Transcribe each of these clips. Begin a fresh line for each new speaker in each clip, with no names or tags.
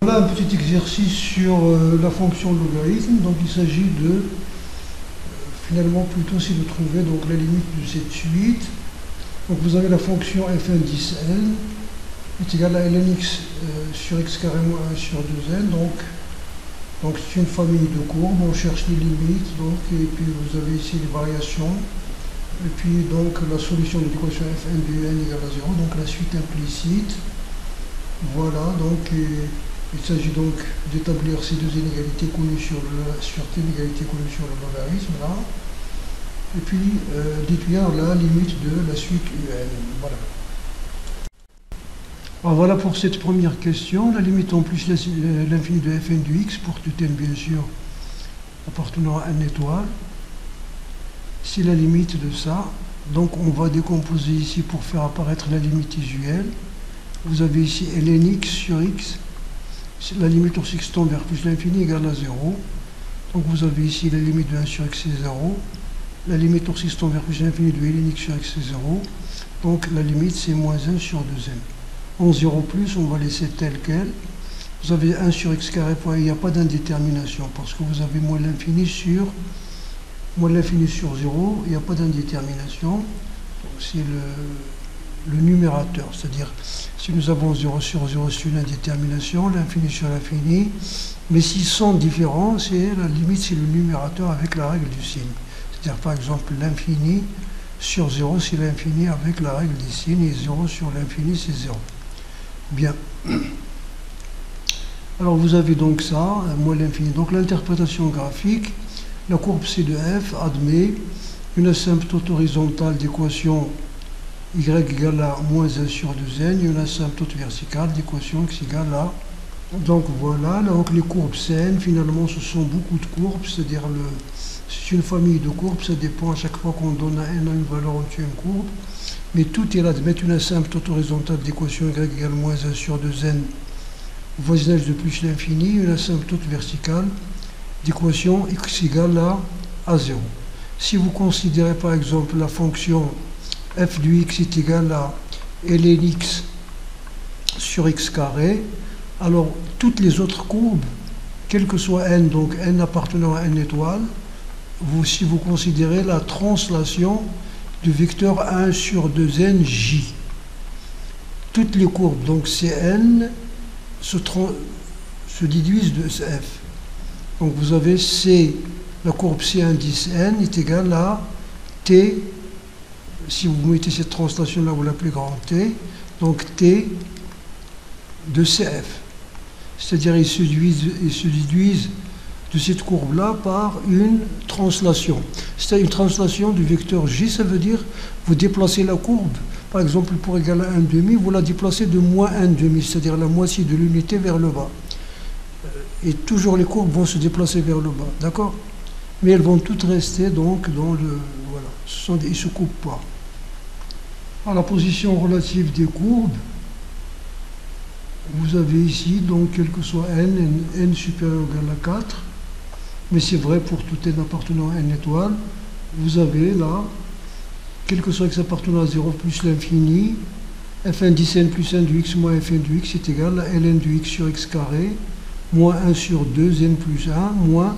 Voilà un petit exercice sur la fonction logarithme. Donc il s'agit de, finalement plutôt c'est de trouver donc la limite de cette suite. Donc vous avez la fonction f1 10n est égale à lnx sur x carré moins 1 sur 2n. Donc c'est une famille de courbes, on cherche les limites, donc, et puis vous avez ici les variations, et puis donc la solution de l'équation f1 de n égale à 0, donc la suite implicite. Voilà, donc il s'agit donc d'établir ces deux inégalités connues sur telle égalité connue sur le logarithme, là, et puis déduire la limite de la suite un. Voilà. Alors voilà pour cette première question, la limite en plus l'infini de fn du x pour tout n bien sûr appartenant à n étoile. C'est la limite de ça. Donc on va décomposer ici pour faire apparaître la limite usuelle. Vous avez ici lnx sur x, la limite au sextant vers plus l'infini égale à 0. Donc vous avez ici la limite de 1 sur x c'est 0. La limite au sextant vers plus l'infini de lnx sur x c'est 0. Donc la limite c'est moins 1 sur 2n. En 0 plus, on va laisser tel quel. Vous avez 1 sur x carré, il n'y a pas d'indétermination parce que vous avez moins l'infini sur 0, il n'y a pas d'indétermination. Donc c'est le numérateur, c'est-à-dire si nous avons 0 sur 0, c'est une indétermination, l'infini sur l'infini. Mais s'ils sont différents, la limite, c'est le numérateur avec la règle du signe. C'est-à-dire par exemple l'infini sur 0, c'est l'infini avec la règle des signes, et 0 sur l'infini, c'est 0. Bien. Alors vous avez donc ça, moins l'infini. Donc l'interprétation graphique, la courbe C de f admet une asymptote horizontale d'équation y égale à moins 1 sur 2n et une asymptote verticale d'équation x égale à... Donc voilà, donc les courbes CN, finalement ce sont beaucoup de courbes, c'est-à-dire c'est une famille de courbes, ça dépend à chaque fois qu'on donne à n une valeur, on tue une courbe. Mais tout est là, de mettre une asymptote horizontale d'équation y égale moins 1 sur 2n, voisinage de plus l'infini, une asymptote verticale d'équation x égale à 0. Si vous considérez par exemple la fonction f du x est égal à lnx sur x carré, alors toutes les autres courbes, quel que soit n, donc n appartenant à n étoile, si vous considérez la translation du vecteur 1 sur 2n j. Toutes les courbes, donc Cn, se déduisent de f. Donc vous avez C, la courbe C1 10n est égale à T, si vous mettez cette translation là, vous l'appelez grand T, donc T de CF. C'est-à-dire ils se déduisent de cette courbe-là par une translation. C'est une translation du vecteur J, ça veut dire vous déplacez la courbe, par exemple pour égal à 1,5, vous la déplacez de moins 1,5, c'est-à-dire la moitié de l'unité vers le bas. Et toujours les courbes vont se déplacer vers le bas, d'accord? Mais elles vont toutes rester donc dans le... Voilà, ils ne se coupent pas. Alors la position relative des courbes, vous avez ici, donc quel que soit n supérieur ou égal à 4, mais c'est vrai pour tout n appartenant à n étoile, vous avez là, quel que soit x appartenant à 0 plus l'infini, f1 10n plus 1 du x moins f1 du x est égal à ln du x sur x carré, moins 1 sur 2n plus 1, moins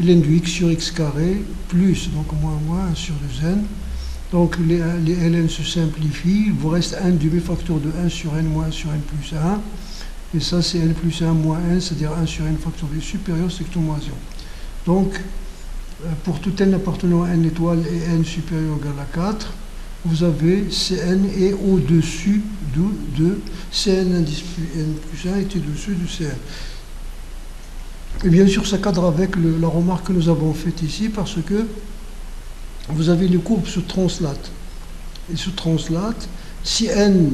ln du x sur x carré, plus, donc moins 1 sur 2n. Donc les ln se simplifient, il vous reste 1 demi-facteur de 1 sur n moins 1 sur n plus 1. Et ça c'est n plus 1 moins 1, c'est-à-dire 1 sur n facteur b supérieur strictement moins 0. Donc pour tout n appartenant à n étoile et n supérieur ou égal à 4, vous avez Cn est au-dessus de Cn indice n plus 1 est au-dessus de Cn. Et bien sûr ça cadre avec la remarque que nous avons faite ici parce que vous avez les courbes se translatent. Et se translatent, si n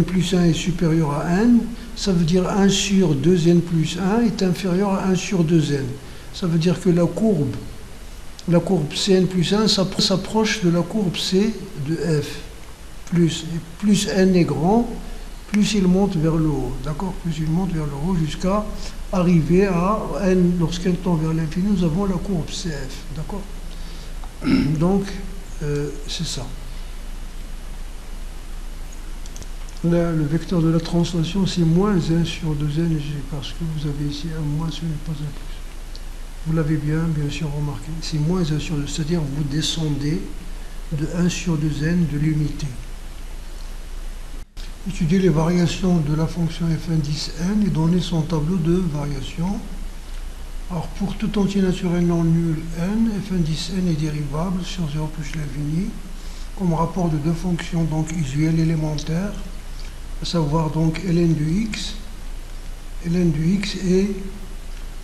plus 1 est supérieur à n, ça veut dire 1 sur 2n plus 1 est inférieur à 1 sur 2n. Ça veut dire que la courbe Cn plus 1 s'approche de la courbe C de f. Plus n est grand, plus il monte vers le haut. D'accord? Plus il monte vers le haut jusqu'à arriver à n. Lorsqu'elle tend vers l'infini, nous avons la courbe CF. D'accord? Donc, c'est ça. Le vecteur de la translation, c'est moins 1 sur 2n, parce que vous avez ici un moins, ce n'est pas un plus. Vous l'avez bien sûr remarqué. C'est moins 1 sur 2, c'est-à-dire vous descendez de 1 sur 2n de l'unité. Étudier les variations de la fonction f1,10n et donner son tableau de variation. Alors pour tout entier naturel non nul n, f1,10n est dérivable sur 0 plus l'infini, comme rapport de deux fonctions donc usuelles élémentaires, à savoir donc ln de x et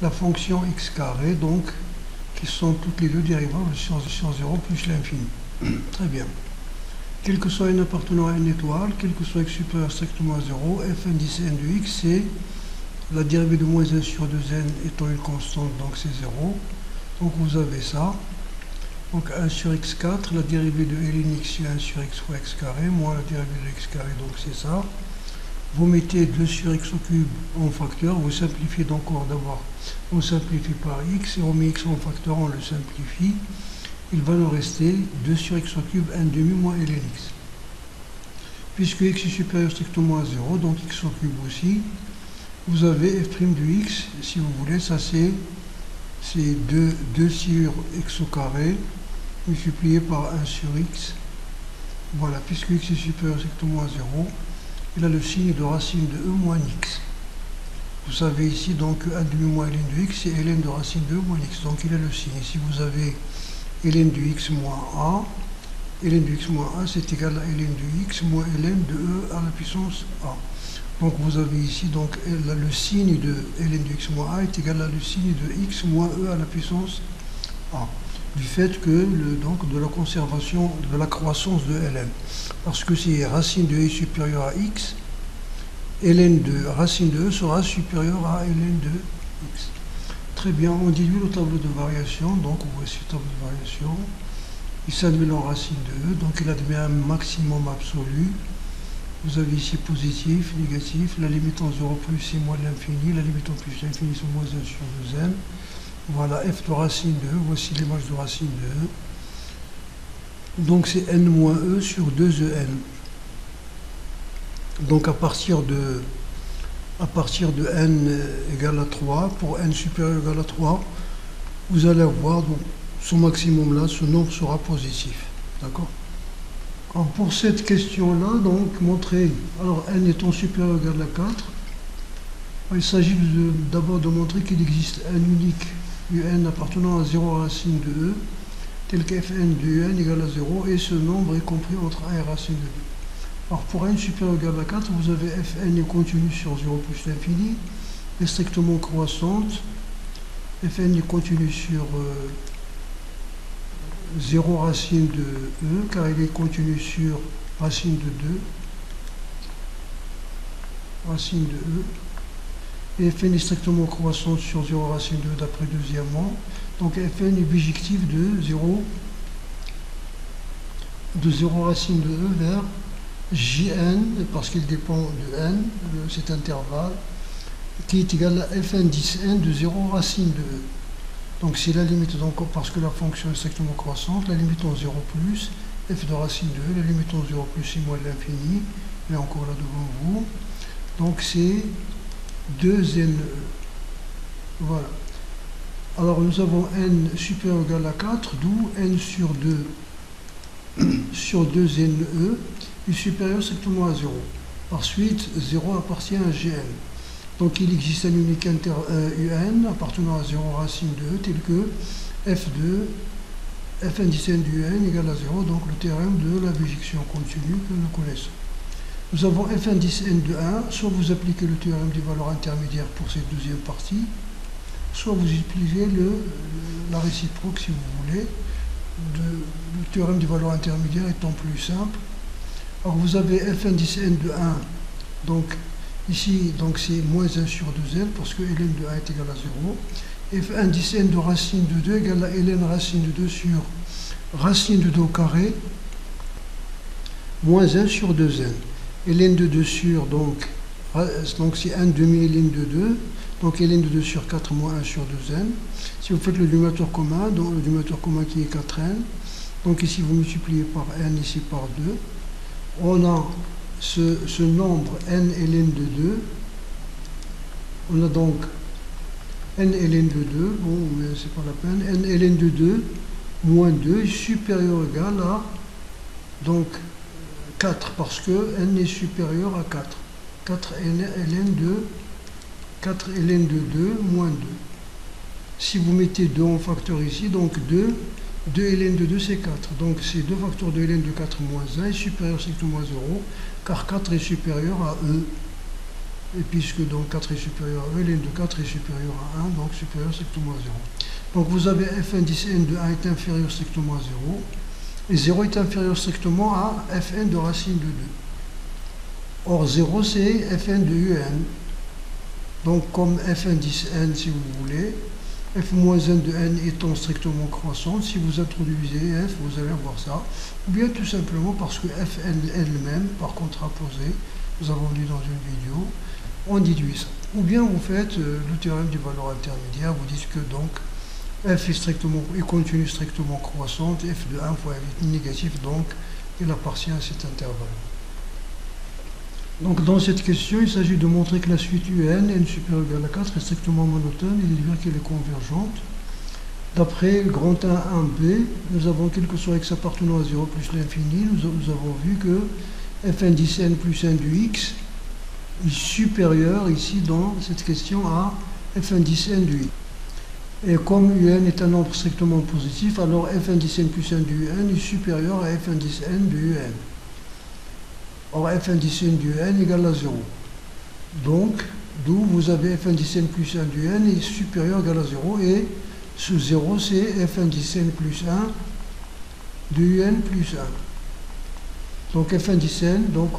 la fonction x carré, donc qui sont toutes les deux dérivables sur 0 plus l'infini. Très bien. Quel que soit n appartenant à n étoile, quel que soit x supérieur strictement à 0, f1,10n de x, c'est la dérivée de moins 1 sur 2n étant une constante, donc c'est 0. Donc vous avez ça. Donc 1 sur x4, la dérivée de ln x c'est 1 sur x fois x carré, moins la dérivée de x carré, donc c'est ça. Vous mettez 2 sur x au cube en facteur, vous simplifiez donc d'abord, on simplifie par x, et on met x en facteur, on le simplifie. Il va nous rester 2 sur x au cube 1 demi moins ln x. Puisque x est supérieur strictement à 0, donc x au cube aussi, vous avez f' de x, si vous voulez, ça c'est 2 sur x au carré, multiplié par 1 sur x. Voilà, puisque x est supérieur strictement à 0, il a le signe de racine de e moins x. Vous savez ici, donc 1 demi moins ln de x, c'est ln de racine de e moins x, donc il a le signe. Ici vous avez ln de x moins a, ln de x moins a c'est égal à ln de x moins ln de e à la puissance a. Donc vous avez ici donc le signe de ln de x moins a est égal à le signe de x moins e à la puissance a, du fait que donc de la conservation de la croissance de ln, parce que si racine de e est supérieure à x, ln de racine de e sera supérieure à ln de x. Très bien, on dilue le tableau de variation, donc voici le tableau de variation. Il s'annule en racine de e, donc il admet un maximum absolu. Vous avez ici positif, négatif, la limite en 0 plus c'est moins l'infini, la limite en plus l'infini c'est moins 1 sur 2n. Voilà, f de racine de e, voici l'image de racine de e. Donc c'est n moins e sur 2en. Donc à partir de n égale à 3, pour n supérieur égal à 3, vous allez avoir donc, ce maximum là, ce nombre sera positif. D'accord? Alors pour cette question-là, donc montrer, alors n étant supérieur ou égal à 4, il s'agit d'abord de montrer qu'il existe un unique un appartenant à 0 racine de e, tel que fn de un égale à 0, et ce nombre est compris entre 1 et racine de 2. Alors pour n supérieur ou égal à 4, vous avez fn est continue sur 0 plus l'infini, est strictement croissante, fn est continue sur 0 racine de e, car il est continu sur racine de 2, racine de e, et fn est strictement croissante sur 0 racine de e d'après deuxièmement, donc fn est bijectif de 0 racine de e vers jn, parce qu'il dépend de n, cet intervalle, qui est égal à fn 10n de 0 racine de e. Donc c'est la limite, donc, parce que la fonction est strictement croissante, la limite en 0 plus, f de racine de e, la limite en 0 plus c'est moins l'infini, mais encore là devant vous. Donc c'est 2ne. Voilà. Alors nous avons n supérieur ou égal à 4, d'où n sur 2 sur 2ne est supérieur strictement à 0. Ensuite, 0 appartient à gn. Donc il existe un unique un appartenant à 0 racine de e, tel que fn 10n du n égale à 0, donc le théorème de la bijection continue que nous connaissons. Nous avons fn 10n de 1, soit vous appliquez le théorème des valeurs intermédiaires pour cette deuxième partie, soit vous appliquez la réciproque si vous voulez, le théorème des valeurs intermédiaires étant plus simple. Alors vous avez fn 10n de 1, donc ici, donc c'est moins 1 sur 2n, parce que ln de 1 est égal à 0. Et fn 10n de racine de 2 égale à ln racine de 2 sur racine de 2 au carré, moins 1 sur 2n. ln de 2 sur, donc c'est 1 demi ln de 2, donc ln de 2 sur 4 moins 1 sur 2n. Si vous faites le dénominateur commun, donc le dénominateur commun qui est 4n, donc ici vous multipliez par n, ici par 2, on a ce nombre n ln de 2, on a donc n ln de 2, bon, mais c'est pas la peine, n ln de 2 moins 2 est supérieur ou égal à donc 4, parce que n est supérieur à 4. 4 ln de 2 moins 2. Si vous mettez 2 en facteur ici, donc 2 ln de 2 c'est 4. Donc c'est 2 facteurs de ln de 4 moins 1 est supérieur strictement à 0, car 4 est supérieur à E. Et puisque donc 4 est supérieur à E, ln de 4 est supérieur à 1, donc supérieur strictement à 0. Donc vous avez f indice n de 1 est inférieur strictement à 0, et 0 est inférieur strictement à fn de racine de 2. Or 0 c'est fn de un. Donc comme f indice n si vous voulez, f moins n de n étant strictement croissante, si vous introduisez f, vous allez avoir ça. Ou bien tout simplement parce que fn elle-même, par contraposé, nous avons dit dans une vidéo, on déduit ça. Ou bien vous faites le théorème des valeurs intermédiaires, vous dites que donc f est continue strictement croissante, f de 1 fois f est négatif, donc il appartient à cet intervalle. Donc dans cette question, il s'agit de montrer que la suite un, n supérieur ou égal à 4, est strictement monotone et de dire qu'elle est convergente. D'après le grand 1, 1b, nous avons quel que soit x appartenant à 0 plus l'infini, nous avons vu que f indice n plus 1 de x est supérieur ici dans cette question à f indice n de x. Et comme un est un nombre strictement positif, alors f indice n plus 1 de un est supérieur à f indice n de un. Or f indice n de n égale à 0. Donc, d'où vous avez f indice n plus 1 de n est supérieur ou égal à 0. Et ce 0, c'est f indice n plus 1 de n plus 1. Donc f indice n, donc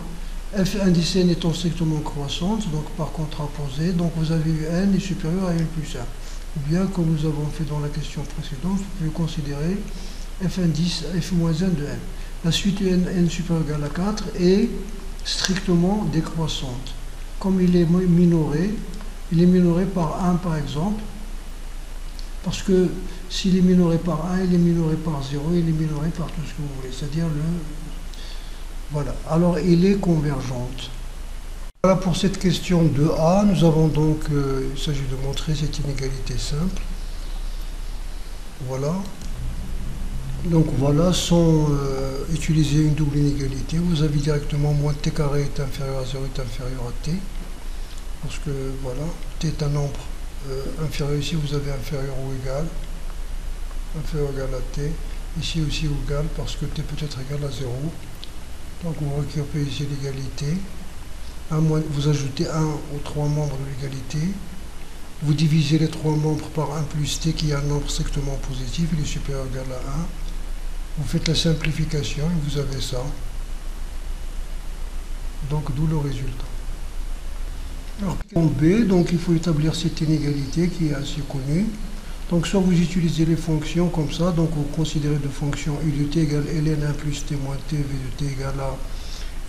f indice n étant strictement croissante, donc par contraposé, donc vous avez n est supérieur à n plus 1. Ou bien, comme nous avons fait dans la question précédente, vous pouvez considérer f indice f moins 1 de n. La suite n supérieur ou égal à 4 est strictement décroissante. Comme il est minoré par 1 par exemple, parce que s'il est minoré par 1, il est minoré par 0, il est minoré par tout ce que vous voulez, c'est-à-dire le... Voilà, alors il est convergente. Voilà pour cette question 2a, nous avons donc, il s'agit de montrer cette inégalité simple. Voilà. Donc voilà, sans utiliser une double inégalité, vous avez directement moins t carré est inférieur à 0 est inférieur à t. Parce que voilà, t est un nombre inférieur, ici vous avez inférieur ou égal, inférieur ou égal à t. Ici aussi égal parce que t peut être égal à 0. Donc vous récupérez ici l'égalité. Vous ajoutez 1 aux 3 membres de l'égalité. Vous divisez les 3 membres par 1 plus t qui est un nombre strictement positif, il est supérieur ou égal à 1. Vous faites la simplification et vous avez ça. Donc d'où le résultat. Alors, en B, donc il faut établir cette inégalité qui est assez connue. Donc soit vous utilisez les fonctions comme ça, donc vous considérez de fonction u de t égale ln1 plus t moins t, v de t égale à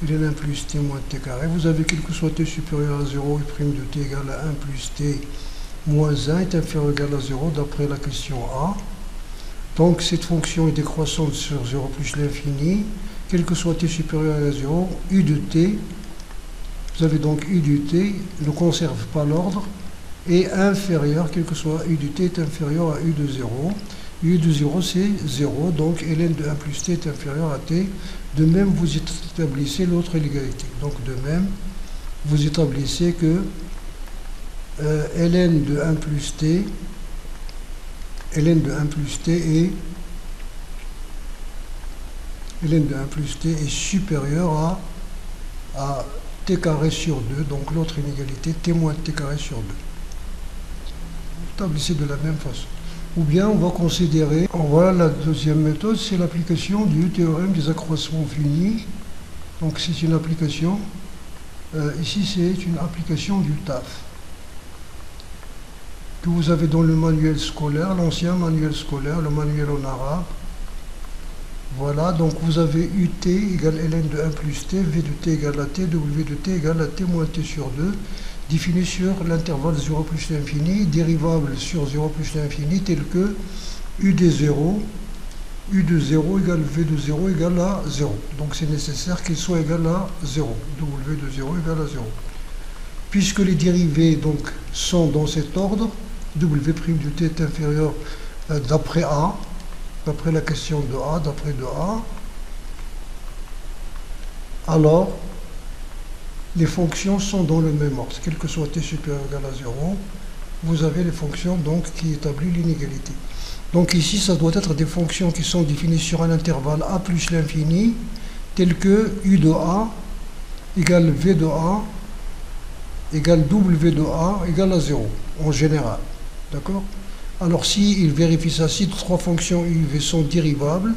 ln1 plus t moins t carré. Vous avez quel que soit t supérieur à 0, u' de t égale à 1 plus t moins 1 est inférieur ou égal à 0 d'après la question A. Donc cette fonction est décroissante sur 0 plus l'infini, quel que soit t supérieur à 0, u de t, vous avez donc u de t, ne conserve pas l'ordre, et inférieur, quel que soit u de t est inférieur à u de 0. U de 0 c'est 0, donc ln de 1 plus t est inférieur à t. De même, vous établissez l'autre inégalité. Donc de même, vous établissez que ln de 1 plus t est supérieur à t carré sur 2, donc l'autre inégalité t moins t carré sur 2. Vous établissez de la même façon. Ou bien on va considérer, voilà la deuxième méthode, c'est l'application du théorème des accroissements finis. Donc c'est une application, ici c'est une application du TAF, que vous avez dans le manuel scolaire, l'ancien manuel scolaire, le manuel en arabe. Voilà, donc vous avez ut égale ln de 1 plus t, v de t égale à t, w de t égale à t moins t sur 2, défini sur l'intervalle 0 plus l'infini, dérivable sur 0 plus l'infini, tel que u des 0 U de 0 égale V de 0 égale à 0. Donc c'est nécessaire qu'il soit égal à 0. W de 0 égale à 0. Puisque les dérivés donc, sont dans cet ordre, W' de t est inférieur d'après A, d'après la question de A, d'après de A, alors les fonctions sont dans le même ordre. Quel que soit t supérieur ou égal à 0, vous avez les fonctions donc, qui établissent l'inégalité. Donc ici, ça doit être des fonctions qui sont définies sur un intervalle A plus l'infini, tel que U de A égale V de A égale W de A égale à 0, en général. D'accord? Alors si il vérifie ça, si trois fonctions U et V sont dérivables,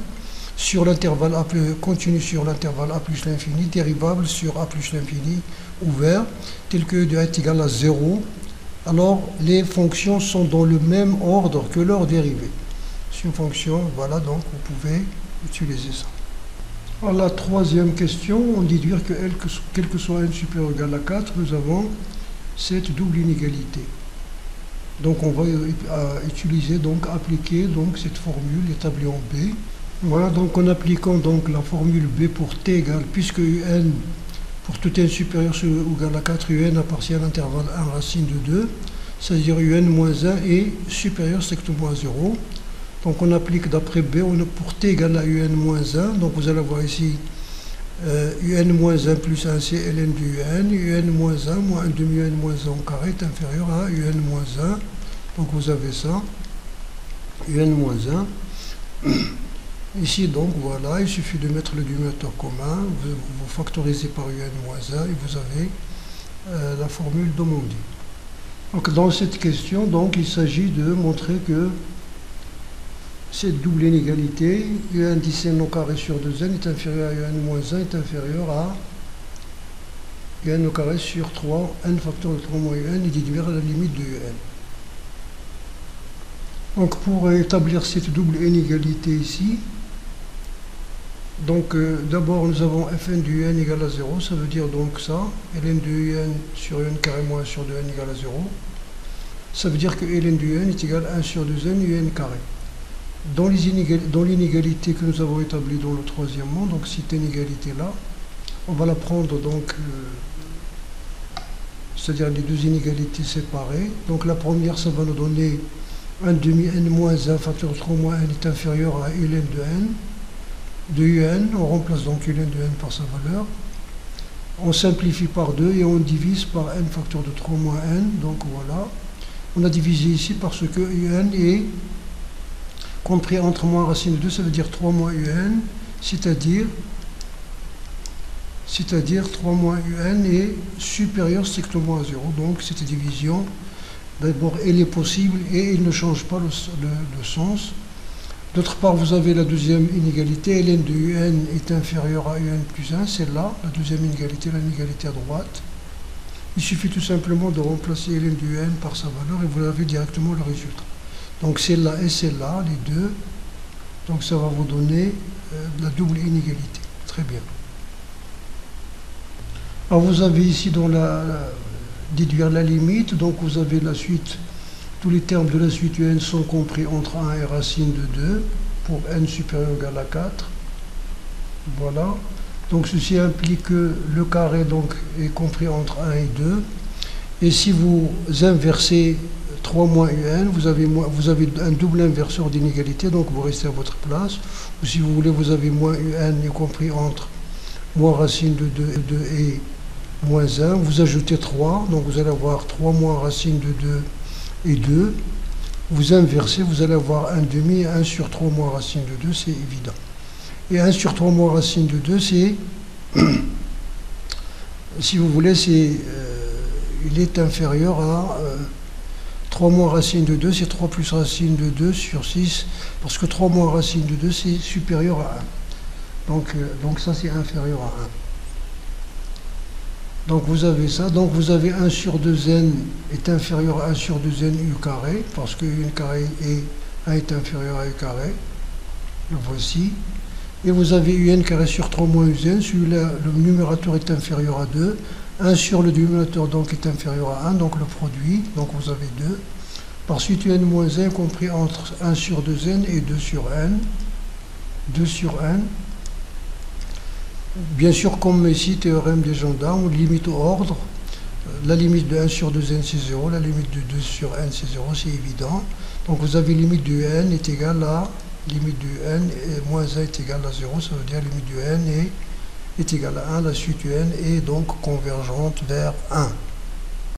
sur l'intervalle A continu sur l'intervalle A plus l'infini, dérivable sur A plus l'infini ouvert, tel que U de A est égal à 0, alors les fonctions sont dans le même ordre que leur dérivée. C'est une fonction, voilà, donc vous pouvez utiliser ça. Alors, la troisième question, on déduire que L, quel que soit n supérieur ou égal à 4, nous avons cette double inégalité. Donc on va utiliser, donc appliquer donc, cette formule établie en B. Voilà, donc en appliquant donc la formule B pour t égale, puisque un, pour tout n supérieur ou égal à 4, un appartient à l'intervalle 1 racine de 2, c'est-à-dire un moins 1 est supérieur strictement à 0. Donc on applique d'après B, pour t égale à un moins 1, donc vous allez voir ici un moins 1 plus 1 c'est ln de un moins 1 moins 1 demi un moins 1 au carré est inférieur à un moins 1. Donc vous avez ça, un moins 1. Ici donc voilà, il suffit de mettre le dénominateur commun, vous factorisez par un moins 1 et vous avez la formule demandée. Donc dans cette question, donc, il s'agit de montrer que cette double inégalité, un 10 n au carré sur 2n est inférieur à un moins 1 est inférieur à un au carré sur 3, n facteur de 3 moins un et déduire la limite de un. Donc pour établir cette double inégalité ici, donc d'abord nous avons fn de un égale à 0, ça veut dire donc ça, ln de un sur un carré moins 1 sur 2n égale à 0. Ça veut dire que ln de un est égal à 1 sur 2n un carré. Dans l'inégalité que nous avons établie dans le troisièmement, donc cette inégalité-là, on va la prendre donc, c'est-à-dire les deux inégalités séparées. Donc la première, ça va nous donner 1 demi n moins 1 facteur 3 moins n est inférieur à ln de n. De un, on remplace donc ln de n par sa valeur. On simplifie par 2 et on divise par n facteur de 3 moins n. Donc voilà. On a divisé ici parce que un est compris entre moins racine de 2, ça veut dire 3 moins un, c'est-à-dire 3 moins un est supérieur strictement à 0. Donc cette division, d'abord, elle est possible et elle ne change pas le sens. D'autre part, vous avez la deuxième inégalité, ln de un est inférieur à un plus 1, c'est là, la deuxième inégalité, l'inégalité à droite. Il suffit tout simplement de remplacer ln de un par sa valeur et vous avez directement le résultat. Donc celle-là et celle-là, les deux, donc ça va vous donner la double inégalité. Très bien. Alors vous avez ici dans déduire la limite, donc vous avez la suite, tous les termes de la suite un sont compris entre 1 et racine de 2 pour n supérieur ou égal à 4. Voilà. Donc ceci implique que le carré donc, est compris entre 1 et 2. Et si vous inversez 3 moins un, vous avez un double inverseur d'inégalité, donc vous restez à votre place. Ou si vous voulez, vous avez moins un est compris entre moins racine de 2 et moins 1. Vous ajoutez 3, donc vous allez avoir 3 moins racine de 2 et 2. Vous inversez, vous allez avoir 1 demi et 1 sur 3 moins racine de 2, c'est évident. Et 1 sur 3 moins racine de 2, c'est, si vous voulez, il est inférieur à 3 moins racine de 2, c'est 3 plus racine de 2 sur 6, parce que 3 moins racine de 2, c'est supérieur à 1. Donc ça, c'est inférieur à 1. Donc vous avez ça, donc vous avez 1 sur 2n est inférieur à 1 sur 2n u carré, parce que u carré et 1 est inférieur à u carré. Le voici. Et vous avez un carré sur 3 moins un, celui-là, le numérateur est inférieur à 2. 1 sur le dénominateur donc est inférieur à 1, donc le produit, donc vous avez 2. Par suite, un moins 1 compris entre 1 sur 2n et 2 sur n. 2 sur n. Bien sûr, comme ici, théorème des gendarmes, limite au ordre. La limite de 1 sur 2n, c'est 0. La limite de 2 sur n, c'est 0, c'est évident. Donc vous avez limite du n est égale à, limite du n et moins 1 est égal à 0. Ça veut dire limite du n est égale à 1. La suite du n est donc convergente vers 1.